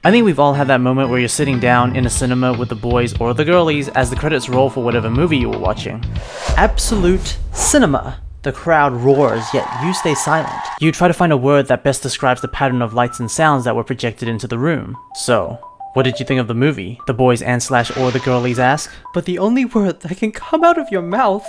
I think we've all had that moment where you're sitting down in a cinema with the boys or the girlies as the credits roll for whatever movie you were watching. Absolute cinema. The crowd roars, yet you stay silent. You try to find a word that best describes the pattern of lights and sounds that were projected into the room. So, what did you think of the movie? The boys and/or the girlies ask. But the only word that can come out of your mouth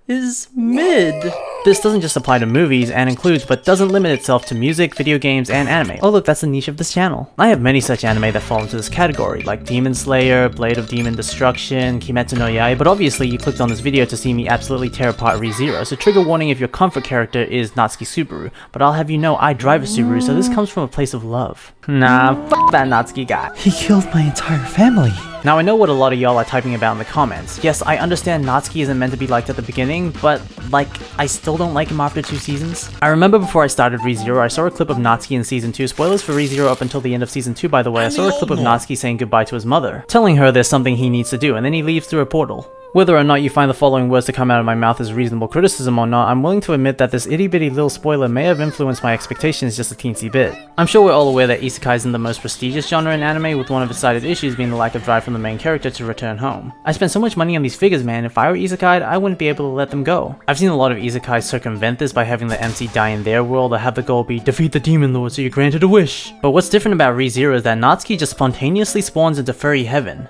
is mid. This doesn't just apply to movies and includes but doesn't limit itself to music, video games, and anime. Oh look, that's the niche of this channel. I have many such anime that fall into this category, like Demon Slayer, Blade of Demon Destruction, Kimetsu no Yaiba, but obviously you clicked on this video to see me absolutely tear apart ReZero, so trigger warning if your comfort character is Natsuki Subaru, but I'll have you know I drive a Subaru, so this comes from a place of love. Nah, fuck that Natsuki guy. He killed my entire family. Now I know what a lot of y'all are typing about in the comments. Yes, I understand Natsuki isn't meant to be liked at the beginning, but like, I still don't like him after 2 seasons. I remember before I started ReZero, I saw a clip of Natsuki in season 2, spoilers for ReZero up until the end of season 2 by the way, I saw a clip of Natsuki saying goodbye to his mother, telling her there's something he needs to do, and then he leaves through a portal. Whether or not you find the following words to come out of my mouth as reasonable criticism or not, I'm willing to admit that this itty bitty little spoiler may have influenced my expectations just a teensy bit. I'm sure we're all aware that isekai isn't the most prestigious genre in anime, with one of its cited issues being the lack of drive from the main character to return home. I spent so much money on these figures, man, if I were isekai'd, I wouldn't be able to let them go. I've seen a lot of isekais circumvent this by having the MC die in their world or have the goal be defeat the demon lord so you're granted a wish. But what's different about ReZero is that Natsuki just spontaneously spawns into furry heaven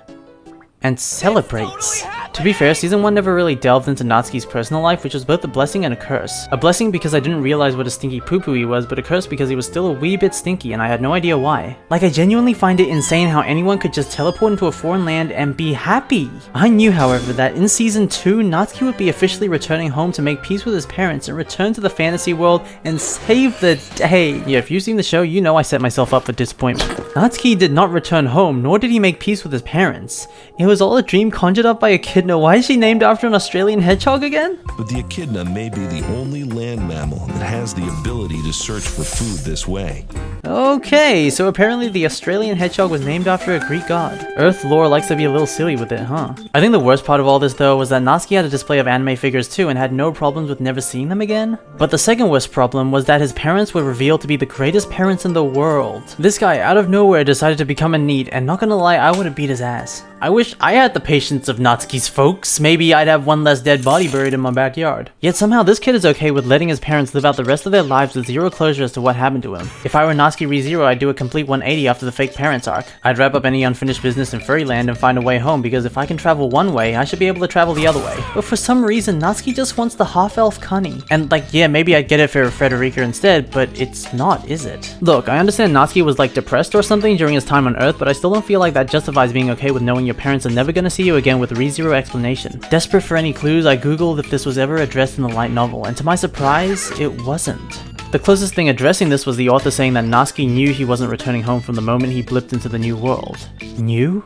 and celebrates. To be fair, season 1 never really delved into Natsuki's personal life, which was both a blessing and a curse. A blessing because I didn't realize what a stinky poo-poo he was, but a curse because he was still a wee bit stinky and I had no idea why. Like, I genuinely find it insane how anyone could just teleport into a foreign land and be happy. I knew, however, that in season 2, Natsuki would be officially returning home to make peace with his parents and return to the fantasy world and save the day. Yeah, if you've seen the show, you know I set myself up for disappointment. Natsuki did not return home, nor did he make peace with his parents. It was all a dream conjured up by Echidna. Why is she named after an Australian hedgehog again? But the echidna may be the only land mammal that has the ability to search for food this way. Okay, so apparently the Australian hedgehog was named after a Greek god. Earth lore likes to be a little silly with it, huh? I think the worst part of all this though was that Natsuki had a display of anime figures too and had no problems with never seeing them again. But the second worst problem was that his parents were revealed to be the greatest parents in the world. This guy out of nowhere decided to become a NEET, and not gonna lie, I would have beat his ass. I wish I had the patience of Natsuki's folks. Maybe I'd have one less dead body buried in my backyard. Yet somehow this kid is okay with letting his parents live out the rest of their lives with zero closure as to what happened to him. If I were Natsuki ReZero, I'd do a complete 180 after the fake parents arc. I'd wrap up any unfinished business in Furryland and find a way home, because if I can travel one way, I should be able to travel the other way. But for some reason, Natsuki just wants the half-elf Connie. And like, yeah, maybe I'd get it for Frederica instead, but it's not, is it? Look, I understand Natsuki was like depressed or something during his time on Earth, but I still don't feel like that justifies being okay with knowing your parents are never gonna see you again with ReZero explanation. Desperate for any clues, I googled if this was ever addressed in the light novel, and to my surprise, it wasn't. The closest thing addressing this was the author saying that Natsuki knew he wasn't returning home from the moment he blipped into the new world. Knew?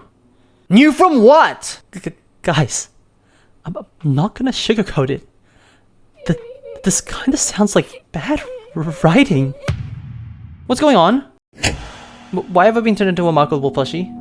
Knew from what? Guys, I'm not gonna sugarcoat it. This kinda sounds like bad writing. What's going on? Why have I been turned into a marketable plushie?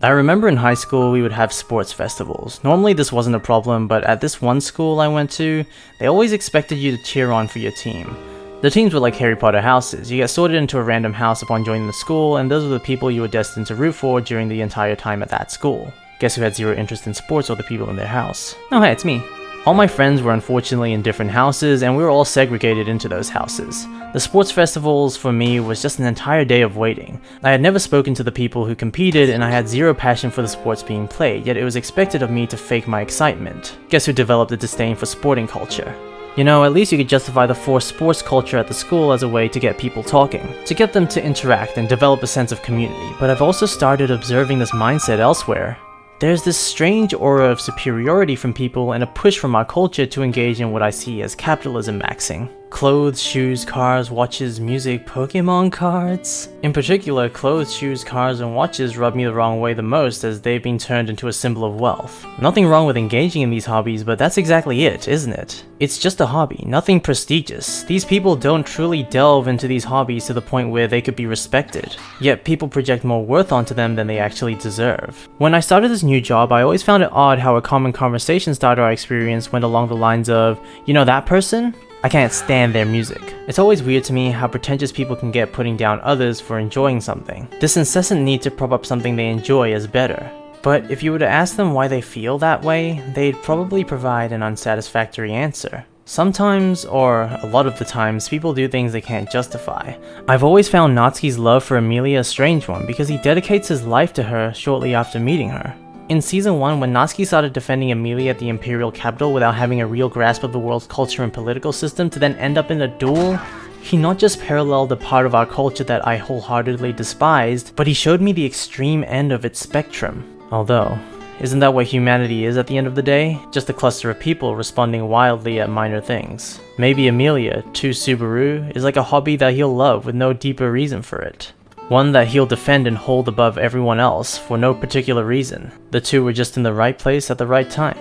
I remember in high school we would have sports festivals. Normally this wasn't a problem, but at this one school I went to, they always expected you to cheer on for your team. The teams were like Harry Potter houses. You get sorted into a random house upon joining the school, and those were the people you were destined to root for during the entire time at that school. Guess who had zero interest in sports or the people in their house? Oh hey, it's me. All my friends were unfortunately in different houses, and we were all segregated into those houses. The sports festivals for me was just an entire day of waiting. I had never spoken to the people who competed, and I had zero passion for the sports being played, yet it was expected of me to fake my excitement. Guess who developed a disdain for sporting culture? You know, at least you could justify the forced sports culture at the school as a way to get people talking, to get them to interact and develop a sense of community, but I've also started observing this mindset elsewhere. There's this strange aura of superiority from people and a push from our culture to engage in what I see as capitalism maxing. Clothes, shoes, cars, watches, music, Pokemon cards? In particular, clothes, shoes, cars, and watches rub me the wrong way the most as they've been turned into a symbol of wealth. Nothing wrong with engaging in these hobbies, but that's exactly it, isn't it? It's just a hobby, nothing prestigious. These people don't truly delve into these hobbies to the point where they could be respected. Yet people project more worth onto them than they actually deserve. When I started this new job, I always found it odd how a common conversation starter I experienced went along the lines of, "You know that person? I can't stand their music." It's always weird to me how pretentious people can get putting down others for enjoying something. This incessant need to prop up something they enjoy as better. But if you were to ask them why they feel that way, they'd probably provide an unsatisfactory answer. Sometimes, or a lot of the times, people do things they can't justify. I've always found Natsuki's love for Emilia a strange one because he dedicates his life to her shortly after meeting her. In Season 1, when Natsuki started defending Emilia at the Imperial capital without having a real grasp of the world's culture and political system to then end up in a duel, he not just paralleled a part of our culture that I wholeheartedly despised, but he showed me the extreme end of its spectrum. Although, isn't that what humanity is at the end of the day? Just a cluster of people responding wildly at minor things. Maybe Emilia, to Subaru, is like a hobby that he'll love with no deeper reason for it. One that he'll defend and hold above everyone else for no particular reason. The two were just in the right place at the right time.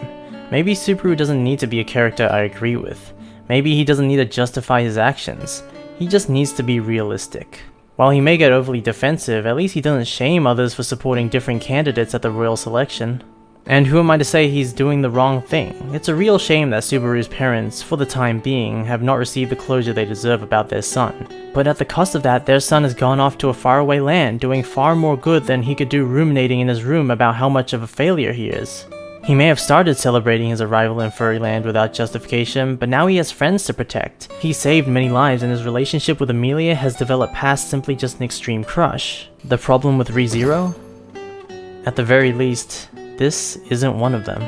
Maybe Subaru doesn't need to be a character I agree with. Maybe he doesn't need to justify his actions. He just needs to be realistic. While he may get overly defensive, at least he doesn't shame others for supporting different candidates at the royal selection. And who am I to say he's doing the wrong thing? It's a real shame that Subaru's parents, for the time being, have not received the closure they deserve about their son. But at the cost of that, their son has gone off to a faraway land, doing far more good than he could do ruminating in his room about how much of a failure he is. He may have started celebrating his arrival in Furryland without justification, but now he has friends to protect. He saved many lives and his relationship with Emilia has developed past simply just an extreme crush. The problem with ReZero? At the very least, this isn't one of them.